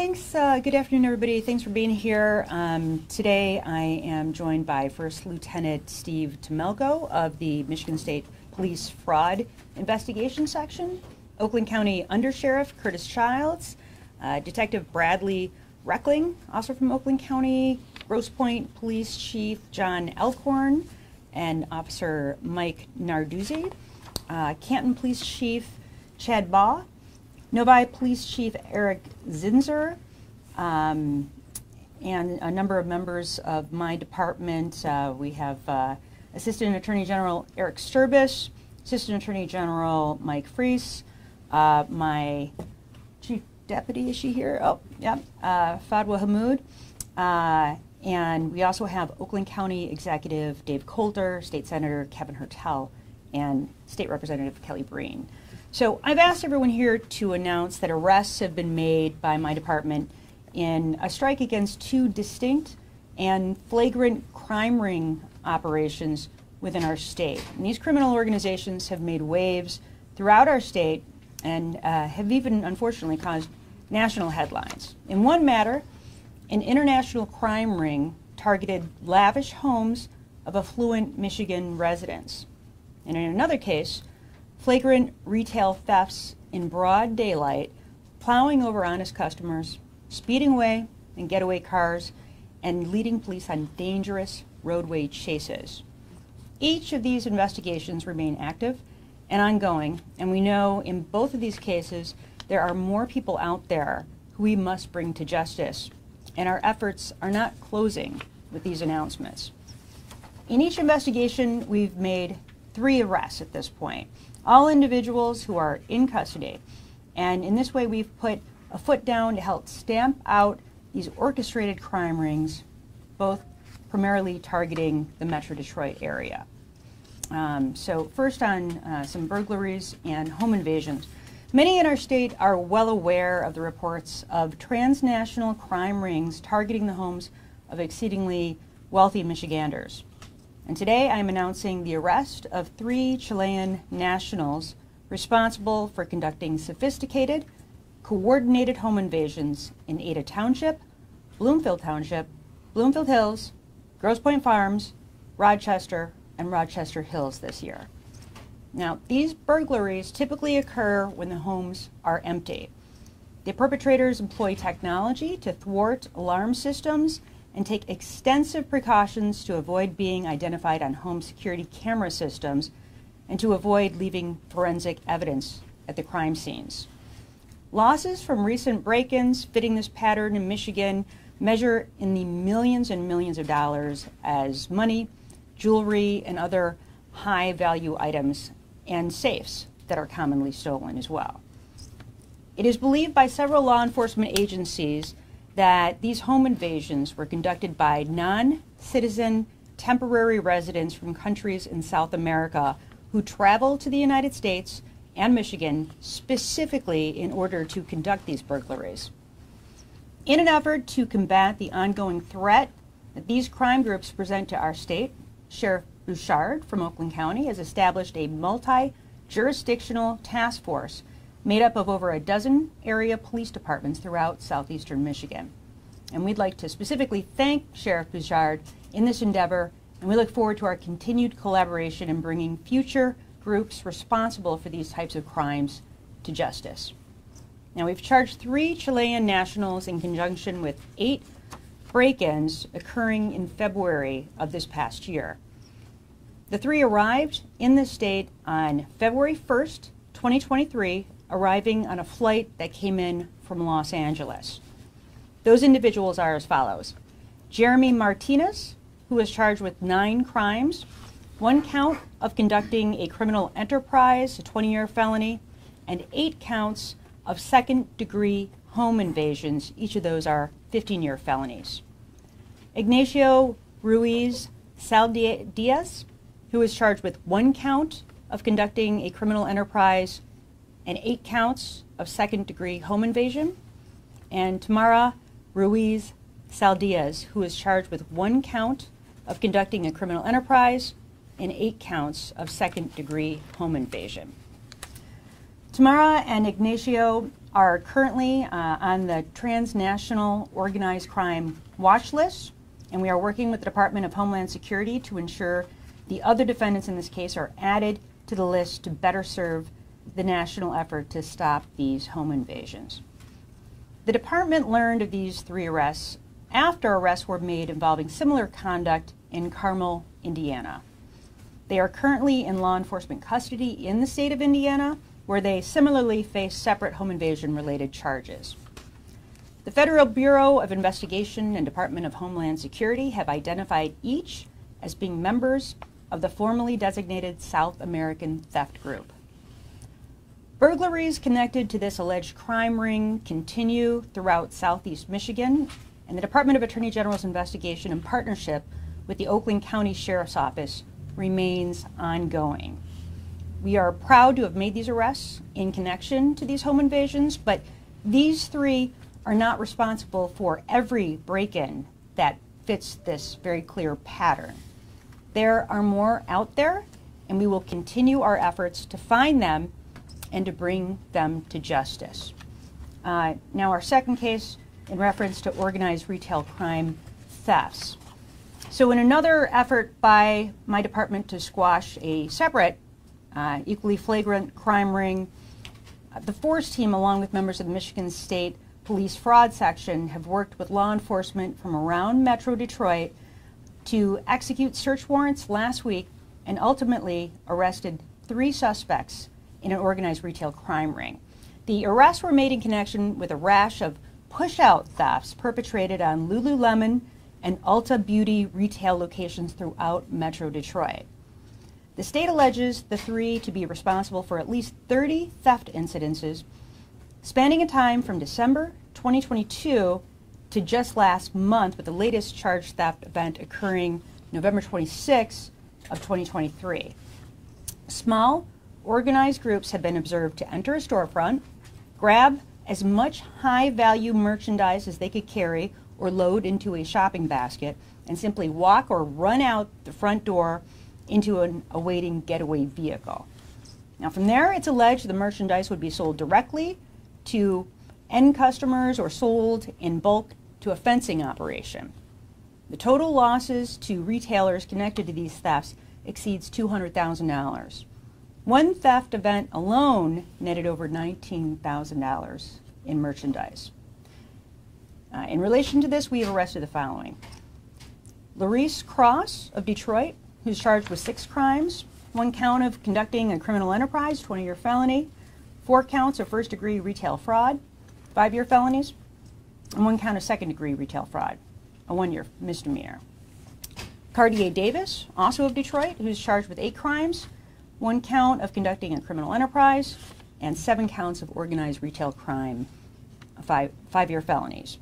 Thanks. Good afternoon, everybody. Thanks for being here. Today I am joined by First Lieutenant Steve Tomelko of the Michigan State Police Fraud Investigation Section, Oakland County Undersheriff Curtis Childs, Detective Bradley Reckling, also from Oakland County, Grosse Pointe Police Chief John Elkhorn, and Officer Mike Narduzzi, Canton Police Chief Chad Baugh, Novi Police Chief Eric Zinzer, and a number of members of my department. We have Assistant Attorney General Eric Sturbis, Assistant Attorney General Mike Freese, my Chief Deputy, is she here? Oh, yeah, Fadwa Hamoud. And we also have Oakland County Executive Dave Coulter, State Senator Kevin Hertel, and State Representative Kelly Breen. So I've asked everyone here to announce that arrests have been made by my department in a strike against two distinct and flagrant crime ring operations within our state. And these criminal organizations have made waves throughout our state and have even, unfortunately, caused national headlines. In one matter, an international crime ring targeted lavish homes of affluent Michigan residents. And in another case, flagrant retail thefts in broad daylight, plowing over honest customers, speeding away in getaway cars, and leading police on dangerous roadway chases. Each of these investigations remain active and ongoing, and we know in both of these cases there are more people out there who we must bring to justice, and our efforts are not closing with these announcements. In each investigation, we've made 3 arrests at this point, all individuals who are in custody. And in this way, we've put a foot down to help stamp out these orchestrated crime rings, both primarily targeting the Metro Detroit area. So first on some burglaries and home invasions. Many in our state are well aware of the reports of transnational crime rings targeting the homes of exceedingly wealthy Michiganders. And today I'm announcing the arrest of 3 Chilean nationals responsible for conducting sophisticated, coordinated home invasions in Ada Township, Bloomfield Township, Bloomfield Hills, Grosse Pointe Farms, Rochester, and Rochester Hills this year. Now, these burglaries typically occur when the homes are empty. The perpetrators employ technology to thwart alarm systems and take extensive precautions to avoid being identified on home security camera systems and to avoid leaving forensic evidence at the crime scenes. Losses from recent break-ins fitting this pattern in Michigan measure in the millions and millions of dollars as money, jewelry, and other high-value items and safes that are commonly stolen as well. It is believed by several law enforcement agencies that these home invasions were conducted by non-citizen temporary residents from countries in South America who travel to the United States and Michigan specifically in order to conduct these burglaries. In an effort to combat the ongoing threat that these crime groups present to our state, Sheriff Bouchard from Oakland County has established a multi-jurisdictional task force made up of over a dozen area police departments throughout southeastern Michigan. And we'd like to specifically thank Sheriff Bouchard in this endeavor, and we look forward to our continued collaboration in bringing future groups responsible for these types of crimes to justice. Now, we've charged 3 Chilean nationals in conjunction with 8 break-ins occurring in February of this past year. The 3 arrived in the state on February 1st, 2023, arriving on a flight that came in from Los Angeles. Those individuals are as follows. Jeremy Martinez, who was charged with 9 crimes, 1 count of conducting a criminal enterprise, a 20-year felony, and 8 counts of second-degree home invasions. Each of those are 15-year felonies. Ignacio Ruiz Saldiaz, who was charged with 1 count of conducting a criminal enterprise and 8 counts of second-degree home invasion, and Tamara Ruiz Saldiaz, who is charged with 1 count of conducting a criminal enterprise and 8 counts of second-degree home invasion. Tamara and Ignacio are currently on the transnational organized crime watch list, and we are working with the Department of Homeland Security to ensure the other defendants in this case are added to the list to better serve the national effort to stop these home invasions. The department learned of these 3 arrests after arrests were made involving similar conduct in Carmel, Indiana. They are currently in law enforcement custody in the state of Indiana, where they similarly face separate home invasion-related charges. The Federal Bureau of Investigation and Department of Homeland Security have identified each as being members of the formally designated South American theft group. Burglaries connected to this alleged crime ring continue throughout southeast Michigan, and the Department of Attorney General's investigation in partnership with the Oakland County Sheriff's Office remains ongoing. We are proud to have made these arrests in connection to these home invasions, but these 3 are not responsible for every break-in that fits this very clear pattern. There are more out there, and we will continue our efforts to find them and to bring them to justice. Now, our second case in reference to organized retail crime thefts. So in another effort by my department to squash a separate, equally flagrant crime ring, the FORCE team, along with members of the Michigan State Police Fraud Section, have worked with law enforcement from around Metro Detroit to execute search warrants last week and ultimately arrested 3 suspects in an organized retail crime ring. The arrests were made in connection with a rash of push-out thefts perpetrated on Lululemon and Ulta Beauty retail locations throughout Metro Detroit. The state alleges the 3 to be responsible for at least 30 theft incidences spanning a time from December 2022 to just last month, with the latest charged theft event occurring November 26 of 2023. Small, organized groups have been observed to enter a storefront, grab as much high-value merchandise as they could carry or load into a shopping basket, and simply walk or run out the front door into an awaiting getaway vehicle. Now, from there, it's alleged the merchandise would be sold directly to end customers or sold in bulk to a fencing operation. The total losses to retailers connected to these thefts exceeds $200,000. One theft event alone netted over $19,000 in merchandise. In relation to this, we have arrested the following: Larice Cross of Detroit, who's charged with 6 crimes, 1 count of conducting a criminal enterprise, 20-year felony, 4 counts of first-degree retail fraud, 5-year felonies, and 1 count of second-degree retail fraud, a 1-year misdemeanor. Cartier Davis, also of Detroit, who's charged with 8 crimes, 1 count of conducting a criminal enterprise, and 7 counts of organized retail crime, 5-year felonies.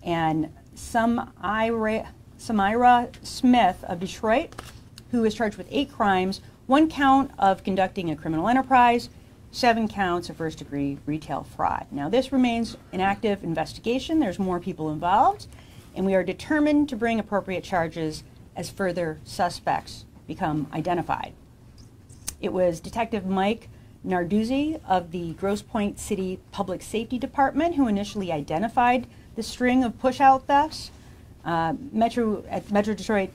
And Samira Smith of Detroit, who is charged with 8 crimes, 1 count of conducting a criminal enterprise, 7 counts of first-degree retail fraud. Now, this remains an active investigation. There's more people involved, and we are determined to bring appropriate charges as further suspects become identified. It was Detective Mike Narduzzi of the Grosse Pointe City Public Safety Department who initially identified the string of push-out thefts at Metro Detroit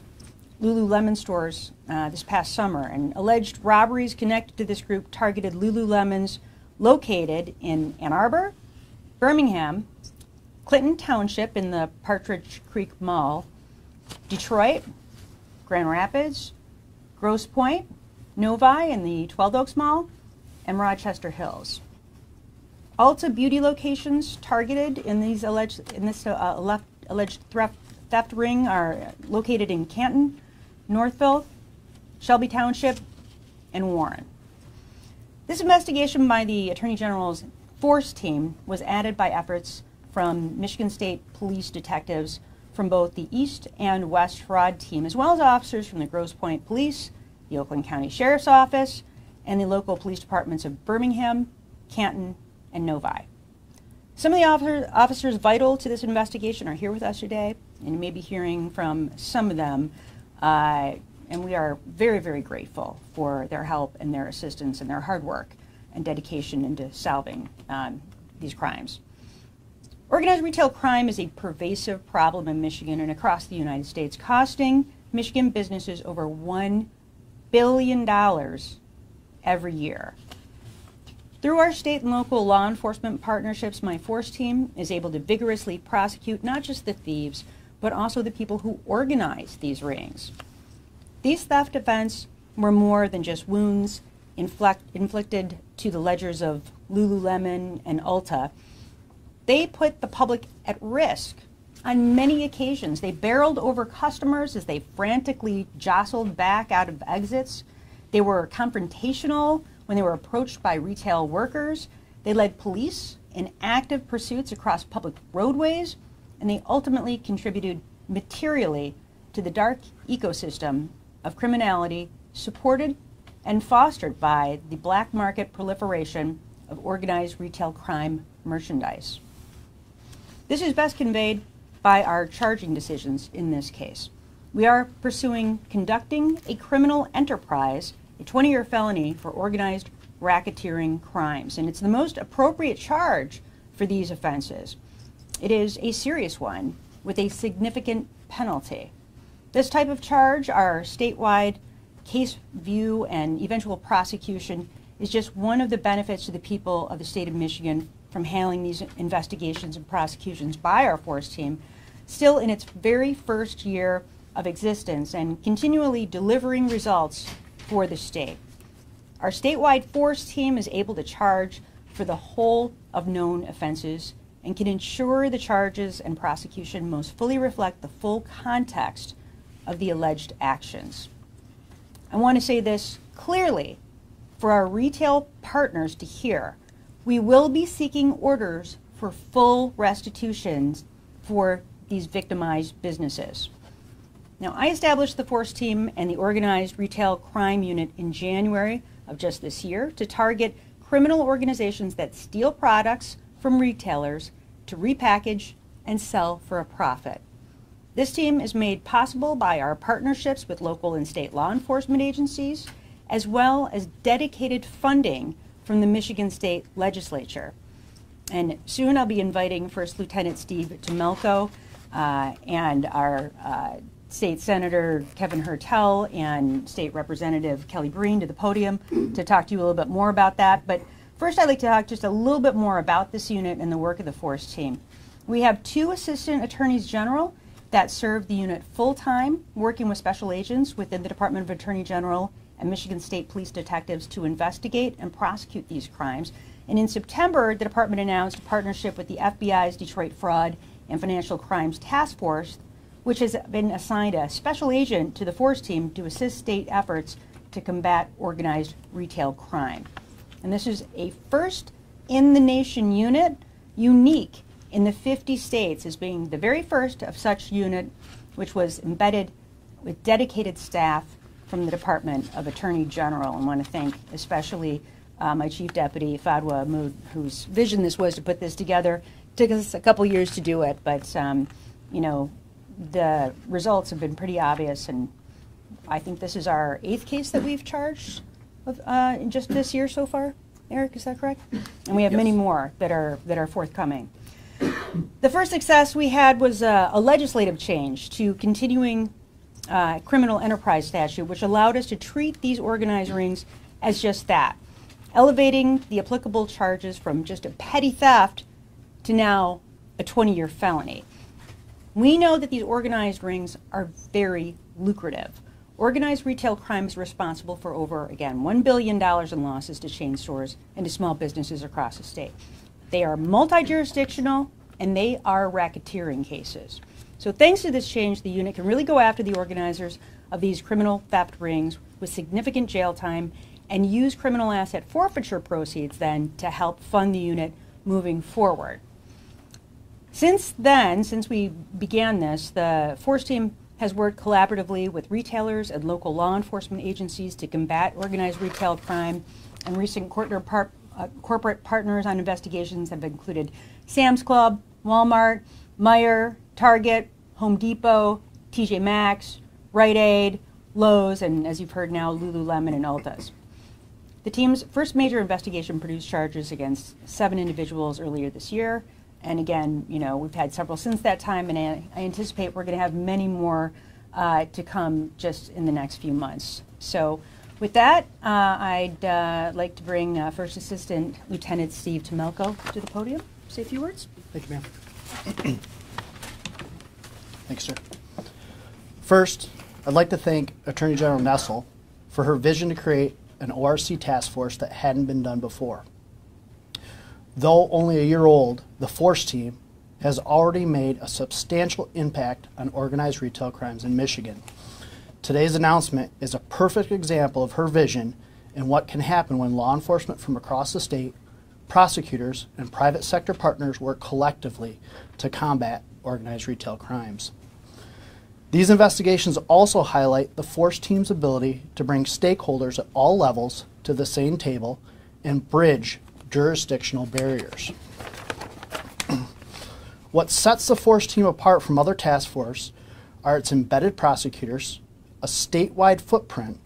Lululemon stores this past summer, and alleged robberies connected to this group targeted Lululemons located in Ann Arbor, Birmingham, Clinton Township in the Partridge Creek Mall, Detroit, Grand Rapids, Grosse Pointe, Novi in the 12 Oaks Mall, and Rochester Hills. Ulta Beauty locations targeted in these alleged theft ring are located in Canton, Northville, Shelby Township, and Warren. This investigation by the Attorney General's FORCE team was added by efforts from Michigan State Police detectives from both the East and West Fraud team, as well as officers from the Grosse Pointe Police, the Oakland County Sheriff's Office, and the local police departments of Birmingham, Canton, and Novi. Some of the officers vital to this investigation are here with us today, and you may be hearing from some of them, and we are very, very grateful for their help and their assistance and their hard work and dedication into solving these crimes. Organized retail crime is a pervasive problem in Michigan and across the United States, costing Michigan businesses over $1 billion every year. Through our state and local law enforcement partnerships, my force team is able to vigorously prosecute not just the thieves, but also the people who organize these rings. These theft events were more than just wounds inflicted to the ledgers of Lululemon and Ulta. They put the public at risk on many occasions. They barreled over customers as they frantically jostled back out of exits. They were confrontational when they were approached by retail workers. They led police in active pursuits across public roadways, and they ultimately contributed materially to the dark ecosystem of criminality supported and fostered by the black market proliferation of organized retail crime merchandise. This is best conveyed by our charging decisions in this case. We are pursuing conducting a criminal enterprise, a 20-year felony for organized racketeering crimes, and it's the most appropriate charge for these offenses. It is a serious one with a significant penalty. This type of charge, our statewide case view and eventual prosecution, is just one of the benefits to the people of the state of Michigan from handling these investigations and prosecutions by our force team, still in its very first year of existence and continually delivering results for the state. Our statewide force team is able to charge for the whole of known offenses and can ensure the charges and prosecution most fully reflect the full context of the alleged actions. I want to say this clearly for our retail partners to hear. We will be seeking orders for full restitutions for these victimized businesses. Now, I established the force team and the organized retail crime unit in January of just this year to target criminal organizations that steal products from retailers to repackage and sell for a profit. This team is made possible by our partnerships with local and state law enforcement agencies, as well as dedicated funding from the Michigan State Legislature. And soon I'll be inviting First Lieutenant Steve Tumelko and our State Senator Kevin Hertel and State Representative Kelly Breen to the podium to talk to you a little bit more about that. But first I'd like to talk just a little bit more about this unit and the work of the force team. We have 2 Assistant Attorneys General that serve the unit full-time, working with special agents within the Department of Attorney General and Michigan State Police detectives to investigate and prosecute these crimes. And in September, the department announced a partnership with the FBI's Detroit Fraud and Financial Crimes Task Force, which has been assigned a special agent to the force team to assist state efforts to combat organized retail crime. And this is a first-in-the-nation unit, unique in the 50 states as being the very first of such unit, which was embedded with dedicated staff from the Department of Attorney General. I want to thank especially my Chief Deputy, Fadwa Mood, whose vision this was to put this together. It took us a couple years to do it, but you know, the results have been pretty obvious, and I think this is our 8th case that we've charged with, in just this year so far. Eric, is that correct? And we have many more that are forthcoming. The first success we had was a legislative change to continuing criminal enterprise statute, which allowed us to treat these organized rings as just that, elevating the applicable charges from just a petty theft to now a 20-year felony. We know that these organized rings are very lucrative. Organized retail crime is responsible for over, again, $1 billion in losses to chain stores and to small businesses across the state. They are multi-jurisdictional, and they are racketeering cases. So thanks to this change, the unit can really go after the organizers of these criminal theft rings with significant jail time and use criminal asset forfeiture proceeds then to help fund the unit moving forward. Since then, since we began this, the force team has worked collaboratively with retailers and local law enforcement agencies to combat organized retail crime, and recent corporate partners on investigations have included Sam's Club, Walmart, Meijer, Target, Home Depot, TJ Maxx, Rite Aid, Lowe's, and as you've heard now, Lululemon and Ulta's. The team's first major investigation produced charges against 7 individuals earlier this year. And again, you know, we've had several since that time, and I anticipate we're going to have many more to come just in the next few months. So with that, I'd like to bring First Assistant Lieutenant Steve Tomelko to the podium. Say a few words. Thank you, ma'am. Thanks, sir. First, I'd like to thank Attorney General Nessel for her vision to create an ORC task force that hadn't been done before. Though only a year old, the FORCE team has already made a substantial impact on organized retail crimes in Michigan. Today's announcement is a perfect example of her vision and what can happen when law enforcement from across the state, prosecutors, and private sector partners work collectively to combat organized retail crimes. These investigations also highlight the FORCE team's ability to bring stakeholders at all levels to the same table and bridge jurisdictional barriers. What sets the FORCE team apart from other task forces are its embedded prosecutors, a statewide footprint,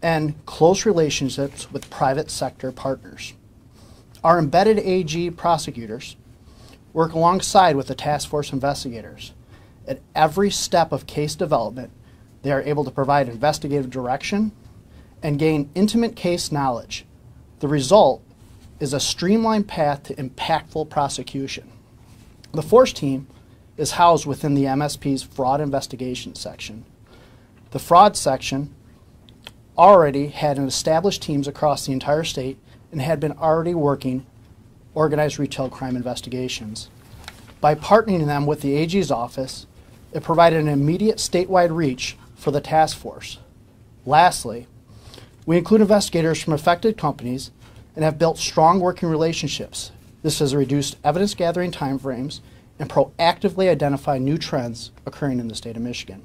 and close relationships with private sector partners. Our embedded AG prosecutors work alongside with the task force investigators. At every step of case development, they are able to provide investigative direction and gain intimate case knowledge. The result is a streamlined path to impactful prosecution. The FORCE team is housed within the MSP's fraud investigation section. The fraud section already had established teams across the entire state and had been already working organized retail crime investigations. By partnering them with the AG's office, it provided an immediate statewide reach for the task force. Lastly, we include investigators from affected companies and have built strong working relationships. This has reduced evidence gathering timeframes and proactively identified new trends occurring in the state of Michigan.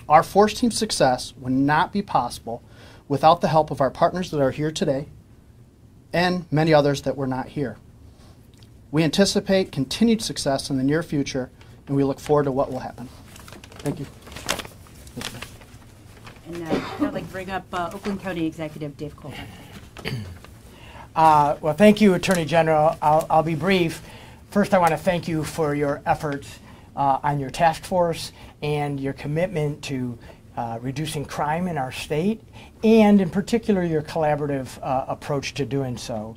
Our FORCE team's success would not be possible without the help of our partners that are here today and many others that were not here. We anticipate continued success in the near future, and we look forward to what will happen. Thank you. And I'd like to bring up Oakland County Executive Dave Colton. Well, thank you, Attorney General. I'll be brief. First, I want to thank you for your efforts on your task force and your commitment to reducing crime in our state, and in particular your collaborative approach to doing so.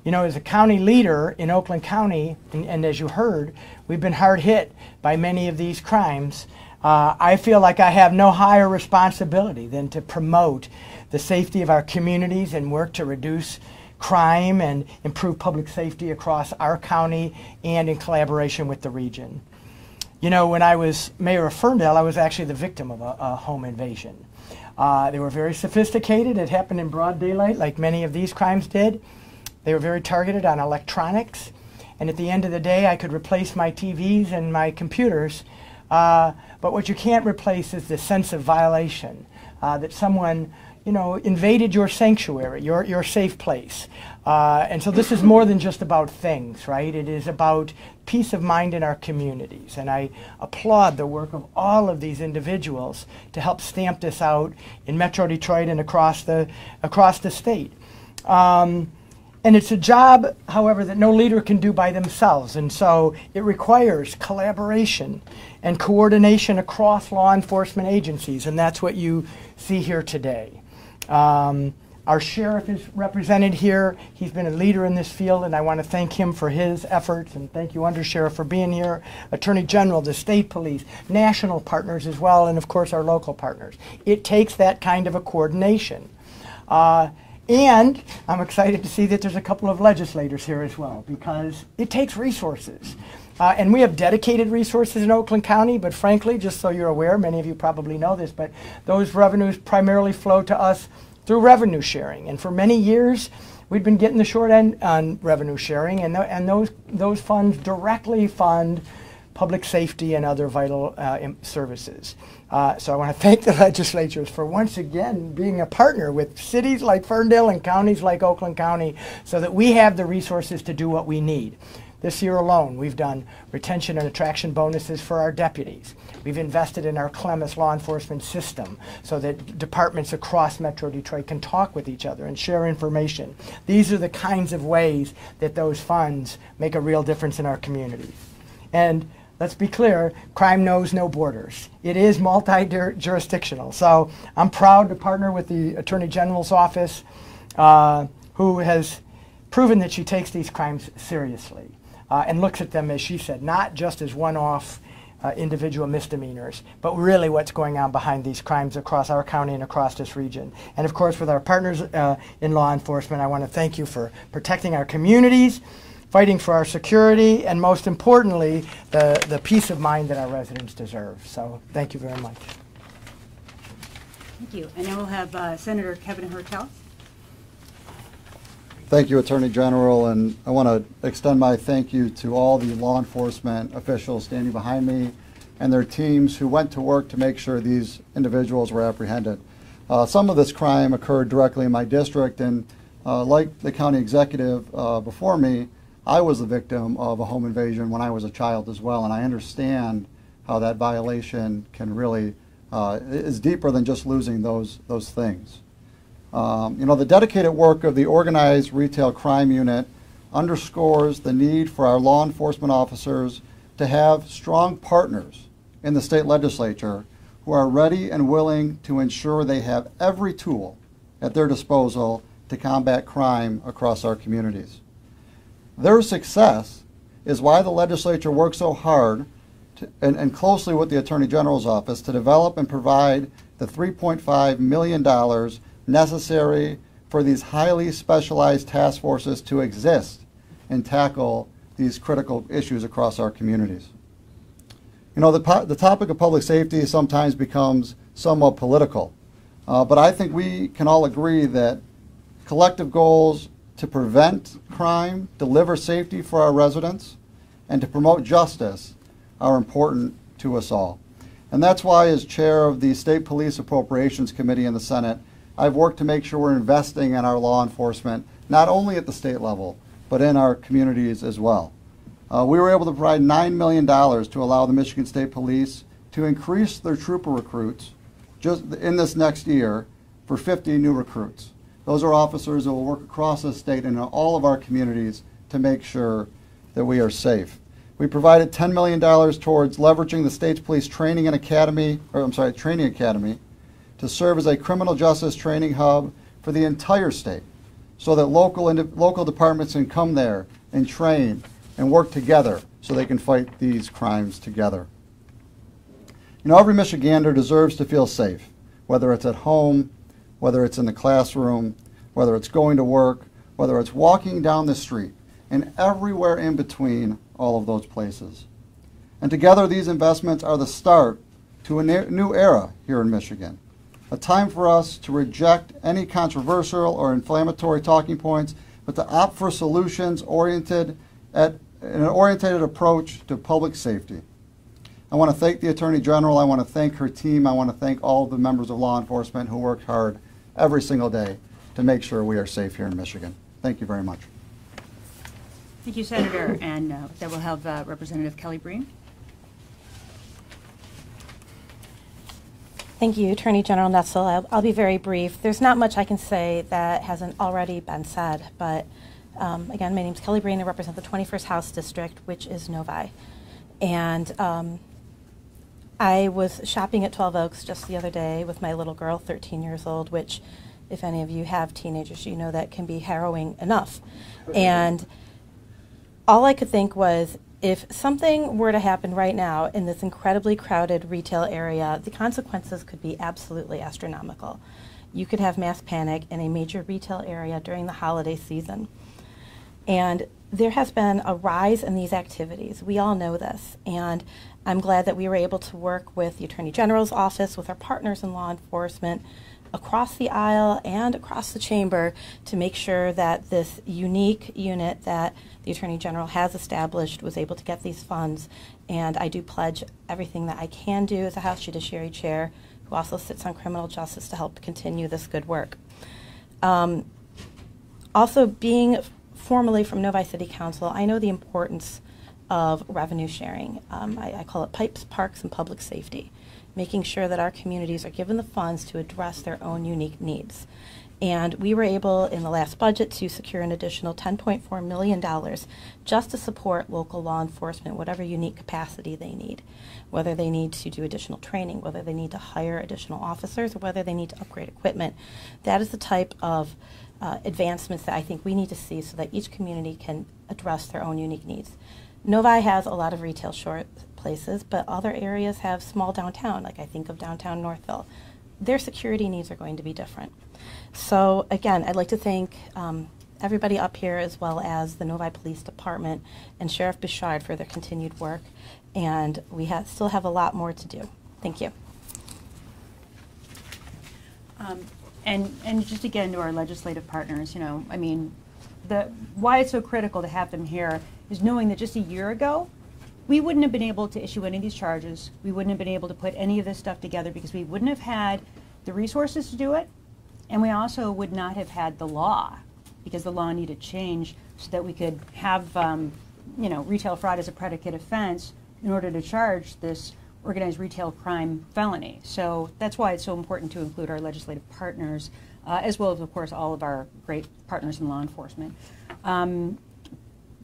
You know, as a county leader in Oakland County, and as you heard, we've been hard hit by many of these crimes. I feel like I have no higher responsibility than to promote the safety of our communities and work to reduce crime and improve public safety across our county and in collaboration with the region. You know, when I was mayor of Ferndale, I was actually the victim of a home invasion. They were very sophisticated. It happened in broad daylight, like many of these crimes did. They were very targeted on electronics. And at the end of the day, I could replace my TVs and my computers. But what you can't replace is the sense of violation, that someone, you know, invaded your sanctuary, your safe place. And so this is more than just about things, right? It is about peace of mind in our communities. And I applaud the work of all of these individuals to help stamp this out in Metro Detroit and across the state. And it's a job, however, that no leader can do by themselves. And so it requires collaboration and coordination across law enforcement agencies. And that's what you see here today. Our sheriff is represented here. He's been a leader in this field, and I want to thank him for his efforts. And thank you, Undersheriff, for being here. Attorney General, the state police, national partners as well, and of course our local partners. It takes that kind of a coordination. And I'm excited to see that there's a couple of legislators here as well, because it takes resources. And we have dedicated resources in Oakland County, but frankly, just so you're aware, many of you probably know this, but those revenues primarily flow to us through revenue sharing. And for many years, we've been getting the short end on revenue sharing, and those funds directly fund public safety and other vital services. So I want to thank the legislatures for once again being a partner with cities like Ferndale and counties like Oakland County so that we have the resources to do what we need. This year alone, we've done retention and attraction bonuses for our deputies. We've invested in our Clemis law enforcement system so that departments across Metro Detroit can talk with each other and share information. These are the kinds of ways that those funds make a real difference in our communities. And let's be clear, crime knows no borders. It is multi-jurisdictional. So I'm proud to partner with the Attorney General's office, who has proven that she takes these crimes seriously and looks at them, as she said, not just as one-off individual misdemeanors, but really what's going on behind these crimes across our county and across this region. And of course, with our partners in law enforcement, I want to thank you for protecting our communities, fighting for our security, and most importantly, the peace of mind that our residents deserve. So thank you very much. Thank you. And now we'll have Senator Kevin Hertel. Thank you, Attorney General, and I want to extend my thank you to all the law enforcement officials standing behind me and their teams who went to work to make sure these individuals were apprehended. Some of this crime occurred directly in my district, and like the county executive before me, I was the victim of a home invasion when I was a child as well, and I understand how that violation can really is deeper than just losing those things. You know, the dedicated work of the Organized Retail Crime Unit underscores the need for our law enforcement officers to have strong partners in the state legislature who are ready and willing to ensure they have every tool at their disposal to combat crime across our communities. Their success is why the legislature works so hard and closely with the Attorney General's office to develop and provide the $3.5 million necessary for these highly specialized task forces to exist and tackle these critical issues across our communities. You know, the topic of public safety sometimes becomes somewhat political, but I think we can all agree that collective goals to prevent crime, deliver safety for our residents, and to promote justice are important to us all. And that's why, as chair of the State Police Appropriations Committee in the Senate, I've worked to make sure we're investing in our law enforcement, not only at the state level, but in our communities as well. We were able to provide $9 million to allow the Michigan State Police to increase their trooper recruits just in this next year for 50 new recruits. Those are officers that will work across the state and in all of our communities to make sure that we are safe. We provided $10 million towards leveraging the state's police training academy to serve as a criminal justice training hub for the entire state so that local departments can come there and train and work together so they can fight these crimes together. You know, every Michigander deserves to feel safe, whether it's at home, whether it's in the classroom, whether it's going to work, whether it's walking down the street, and everywhere in between all of those places. And together these investments are the start to a new era here in Michigan. A time for us to reject any controversial or inflammatory talking points, but to opt for solutions oriented at an oriented approach to public safety. I want to thank the Attorney General. I want to thank her team. I want to thank all of the members of law enforcement who work hard every single day to make sure we are safe here in Michigan. Thank you very much. Thank you, Senator. And then we'll have Representative Kelly Breen. Thank you, Attorney General Nessel. I'll be very brief. There's not much I can say that hasn't already been said, but again, my name is Kelly Breen. I represent the 21st House District, which is Novi. And I was shopping at 12 Oaks just the other day with my little girl, 13 years old, which, if any of you have teenagers, you know that can be harrowing enough. And all I could think was, if something were to happen right now in this incredibly crowded retail area, the consequences could be absolutely astronomical. You could have mass panic in a major retail area during the holiday season. And there has been a rise in these activities. We all know this. And I'm glad that we were able to work with the Attorney General's office, with our partners in law enforcement, across the aisle and across the chamber to make sure that this unique unit that the Attorney General has established was able to get these funds. And I do pledge everything that I can do as a House Judiciary Chair, who also sits on criminal justice, to help continue this good work. Also, being formally from Novi City Council, I know the importance of revenue sharing. I call it pipes, parks, and public safety, making sure that our communities are given the funds to address their own unique needs. And we were able in the last budget to secure an additional $10.4 million just to support local law enforcement, whatever unique capacity they need, whether they need to do additional training, whether they need to hire additional officers, or whether they need to upgrade equipment. That is the type of advancements that I think we need to see so that each community can address their own unique needs. Novi has a lot of retail short places, but other areas have small downtown, like I think of downtown Northville. Their security needs are going to be different. So again, I'd like to thank everybody up here as well as the Novi Police Department and Sheriff Bouchard for their continued work, and we still have a lot more to do. Thank you. And just again to our legislative partners, you know, I mean, why it's so critical to have them here is knowing that just a year ago, we wouldn't have been able to issue any of these charges. We wouldn't have been able to put any of this stuff together because we wouldn't have had the resources to do it, and we also would not have had the law, because the law needed change so that we could have, you know, retail fraud as a predicate offense in order to charge this organized retail crime felony. So that's why it's so important to include our legislative partners, as well as, of course, all of our great partners in law enforcement.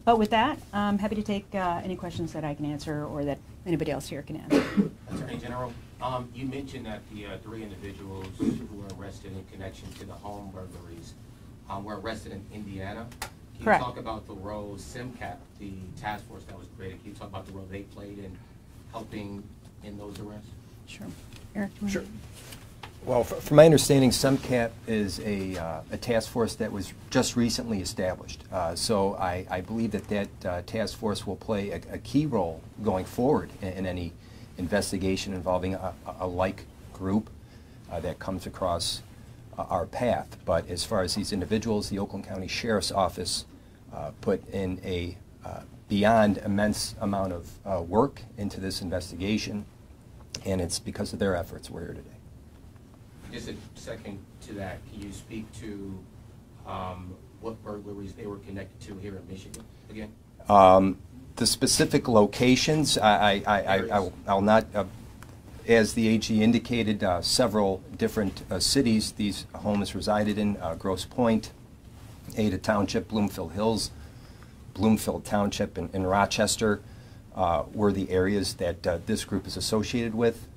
But with that, I'm happy to take any questions that I can answer or that anybody else here can answer. Attorney General, you mentioned that the 3 individuals who were arrested in connection to the home burglaries were arrested in Indiana. Can Correct. you talk about the role SIMCAP, the task force that was created, can you talk about the role they played in helping in those arrests? Sure. Eric, do you Sure. want Well, from my understanding, SEMCAP is a task force that was just recently established. So I believe that task force will play a key role going forward in any investigation involving a like group that comes across our path. But as far as these individuals, the Oakland County Sheriff's Office put in a beyond immense amount of work into this investigation, and it's because of their efforts we're here today. Just a second to that, can you speak to what burglaries they were connected to here in Michigan again? The specific locations, I'll not, as the AG indicated, several different cities these homes resided in, Grosse Pointe, Ada Township, Bloomfield Hills, Bloomfield Township, and Rochester were the areas that this group is associated with.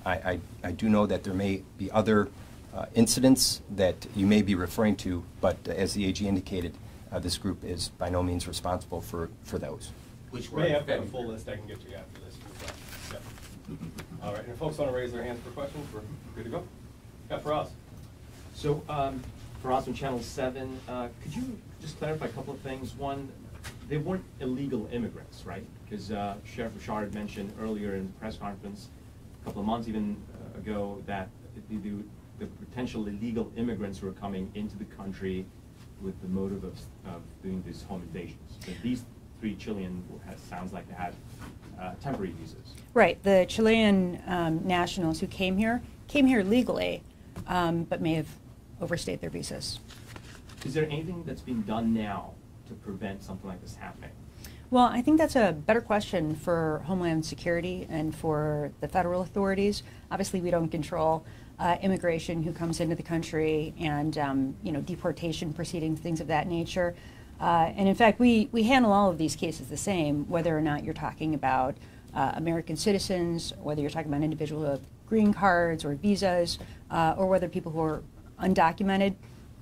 I do know that there may be other incidents that you may be referring to, but as the AG indicated, this group is by no means responsible for those. Which were May have got a full list I can get you after this. Yep. All right, and if folks want to raise their hands for questions, we're good to go. Yeah, for us. So, for us on Channel 7, could you just clarify a couple of things? One, they weren't illegal immigrants, right? Because Sheriff Bouchard mentioned earlier in the press conference, a couple of months even ago, that the potential illegal immigrants were coming into the country with the motive of doing these home invasions. So these 3 Chilean sounds like they had temporary visas. Right. The Chilean nationals who came here legally, but may have overstayed their visas. Is there anything that's being done now to prevent something like this happening? Well, I think that's a better question for Homeland Security and for the federal authorities. Obviously, we don't control immigration, who comes into the country, and you know, deportation proceedings, things of that nature. And in fact, we handle all of these cases the same, whether or not you're talking about American citizens, whether you're talking about individuals with green cards or visas, or whether people who are undocumented.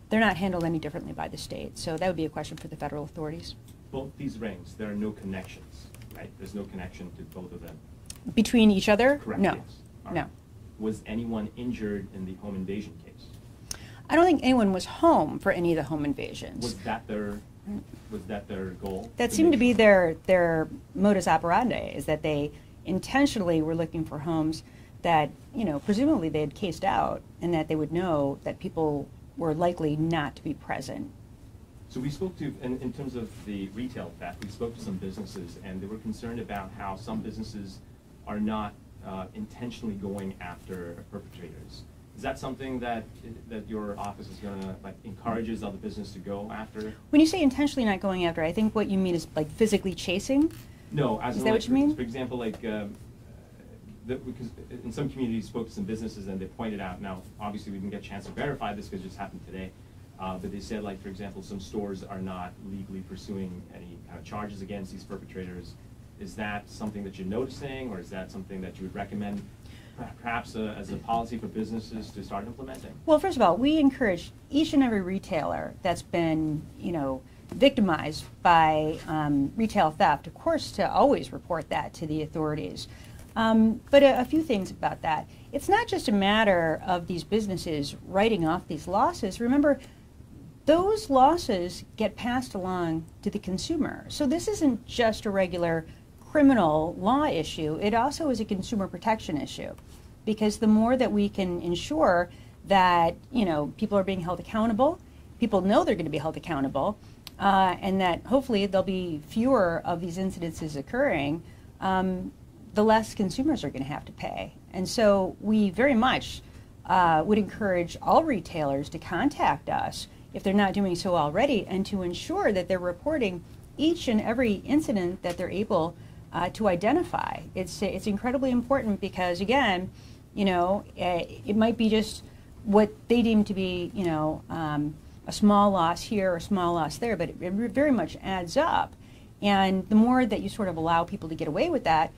They're not handled any differently by the state. So that would be a question for the federal authorities. Both these rings, there are no connections, right? There's no connection to both of them. Between each other? Correct, No. yes. All No. right. Was anyone injured in the home invasion case? I don't think anyone was home for any of the home invasions. Was that their goal? That seemed to be their modus operandi, is that they intentionally were looking for homes that, you know, presumably they had cased out, and that they would know that people were likely not to be present. So we spoke to, in terms of the retail theft, we spoke to some businesses, and they were concerned about how some businesses are not intentionally going after perpetrators. Is that something that your office is going to like encourages other business to go after? When you say intentionally not going after, I think what you mean is like physically chasing. No, as is in, that like, what you mean? For example, like because in some communities, spoke to some businesses and they pointed out. Now, obviously, we didn't get a chance to verify this because it just happened today. But they said, like, for example, some stores are not legally pursuing any kind of charges against these perpetrators. Is that something that you're noticing, or is that something that you would recommend, perhaps as a policy for businesses to start implementing? Well, first of all, we encourage each and every retailer that's been, victimized by retail theft, of course, to always report that to the authorities. But a few things about that. It's not just a matter of these businesses writing off these losses. Remember, those losses get passed along to the consumer. So this isn't just a regular criminal law issue. It also is a consumer protection issue, because the more that we can ensure that people are being held accountable, people know they're going to be held accountable, and that hopefully there'll be fewer of these incidences occurring, the less consumers are going to have to pay. And so we very much would encourage all retailers to contact us if they're not doing so already, and to ensure that they're reporting each and every incident that they're able to identify. It's incredibly important because, again, it might be just what they deem to be, a small loss here or a small loss there, but it very much adds up. And the more that you sort of allow people to get away with that,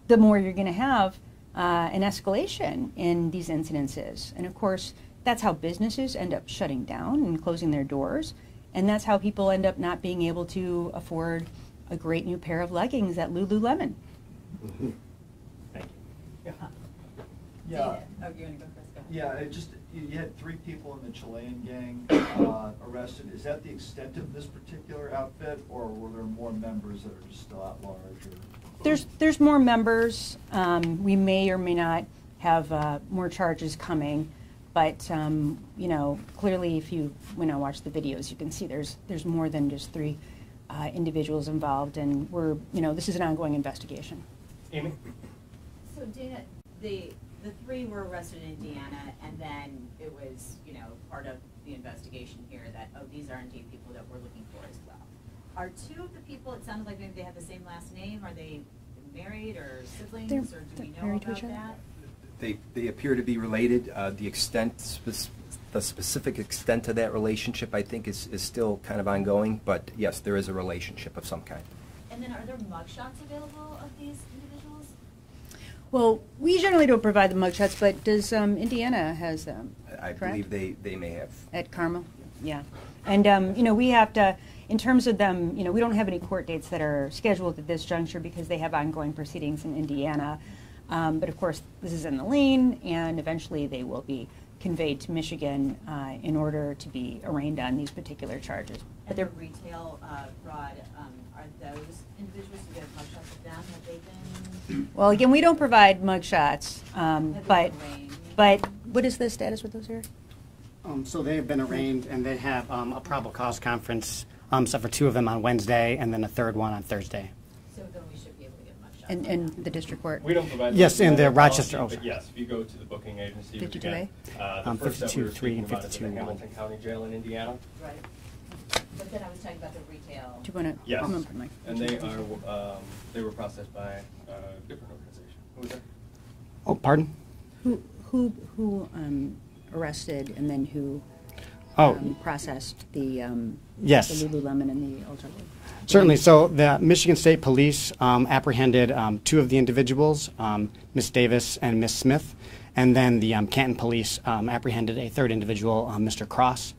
the more you're going to have an escalation in these incidences. And of course, that's how businesses end up shutting down and closing their doors. And that's how people end up not being able to afford a great new pair of leggings at Lululemon. Thank you. Yeah. Oh, you're going to go first? Go ahead. Yeah, you had 3 people in the Chilean gang arrested. Is that the extent of this particular outfit, or were there more members that are just still at large? Or? There's more members. We may or may not have more charges coming, but clearly, if you watch the videos, you can see there's more than just 3 individuals involved, and this is an ongoing investigation. Amy? So Dana, the 3 were arrested in Indiana, and then it was part of the investigation here that these are indeed people that we're looking for as well. Are 2 of the people? It sounded like maybe they have the same last name. Are they married or siblings, or do we know about that? They appear to be related. The specific extent of that relationship, I think, is still kind of ongoing. But yes, there is a relationship of some kind. And then, are there mugshots available of these individuals? Well, we generally don't provide the mugshots, but does Indiana has them? I correct? believe they may have. At Carmel, yeah. And we have to, in terms of them, we don't have any court dates that are scheduled at this juncture because they have ongoing proceedings in Indiana. But of course, this is in the lane, and eventually they will be conveyed to Michigan in order to be arraigned on these particular charges. But the retail fraud, are those individuals who get mugshots of them? Have they been? Well, again, we don't provide mugshots, but arraigned? but what is the status with those here? So they have been arraigned, and they have a probable cause conference set for 2 of them on Wednesday, and then a 3rd one on Thursday. So then we should be able to get mugshots. In the district court? We don't provide. Yes, in the policy, Rochester. But yes, if you go to the booking agency, 52A? the first that we were 52-3 speaking and about is the 52-1. Hamilton County Jail in Indiana. Right. But then I was talking about the retail. Do you want to? Yes, and they were processed by a different organization. Who was that? Oh, pardon? Who arrested and then who processed the Yes. the Lululemon and the Ultra? Certainly. So the Michigan State Police apprehended 2 of the individuals, Miss Davis and Miss Smith, and then the Canton Police apprehended a 3rd individual, Mr. Cross.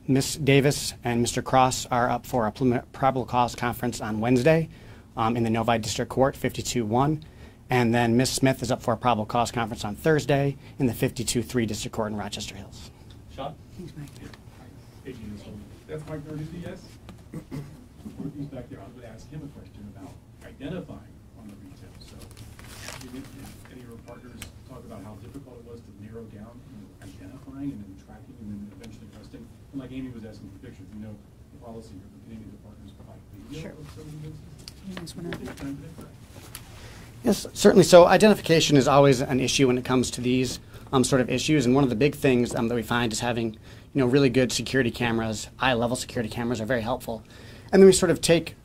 Miss Davis and Mr. Cross are up for a probable cause conference on Wednesday in the Novi District Court, 52-1. And then Miss Smith is up for a probable cause conference on Thursday in the 52-3 District Court in Rochester Hills. Sean? Thanks, Mike. That's Mike Burgess, yes? He's back there. I was going to ask him a question about identifying on the retail. So did any of your partners talk about how difficult it was to narrow down identifying and then tracking and then eventually arresting? And like Amy was asking for pictures, the policy here, but did any of the partners provide video of some of these instances? Yes, certainly. So identification is always an issue when it comes to these. sort of issues. And one of the big things that we find is having really good security cameras. Eye-level security cameras are very helpful. And then we sort of take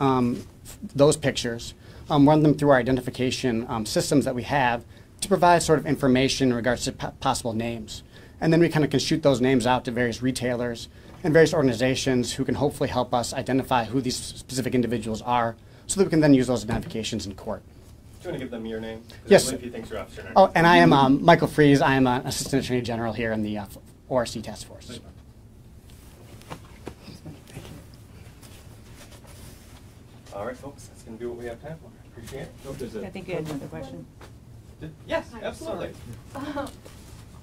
those pictures, run them through our identification systems that we have to provide sort of information in regards to possible names. And then we kind of can shoot those names out to various retailers and various organizations who can hopefully help us identify who these specific individuals are so that we can then use those identifications in court. Do you want to give them your name? Yes. I believe he thinks you're Officer. Oh, and I am Michael Fries. I am an Assistant Attorney General here in the ORC Task Force. All right, folks, that's going to do what we have time for. Appreciate it. I think you had another question. Yes, Hi, absolutely.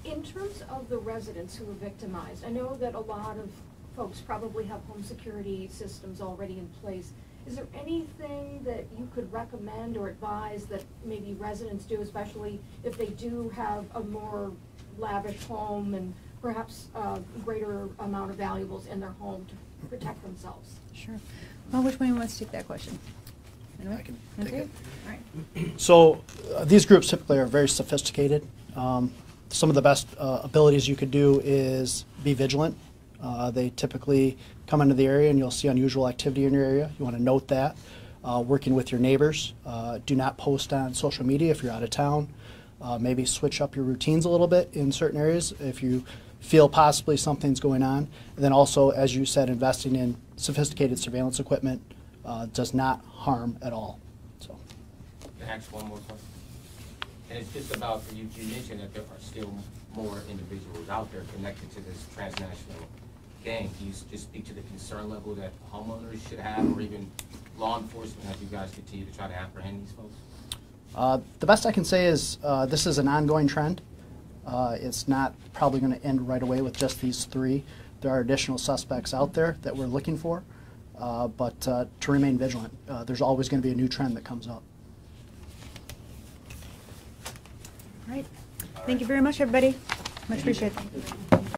In terms of the residents who were victimized, I know that a lot of folks probably have home security systems already in place. Is there anything that you could recommend or advise that maybe residents do, especially if they do have a more lavish home and perhaps a greater amount of valuables in their home to protect themselves? Sure. Well, which one wants to take that question? Anyway? I can take it. All right. So these groups typically are very sophisticated. Some of the best abilities you could do is be vigilant. They typically come into the area and you'll see unusual activity in your area. You want to note that. Working with your neighbors. Do not post on social media if you're out of town. Maybe switch up your routines a little bit in certain areas if you feel possibly something's going on. And then also, as you said, investing in sophisticated surveillance equipment does not harm at all. So. Can I ask one more question? And it's just about, you mentioned that there are still more individuals out there connected to this transnational gang. Can you just speak to the concern level that homeowners should have, or even law enforcement, as you guys continue to try to apprehend these folks? The best I can say is this is an ongoing trend. It's not probably going to end right away with just these three. There are additional suspects out there that we're looking for, but to remain vigilant. There's always going to be a new trend that comes up. All right. Thank you very much, everybody. Much appreciated.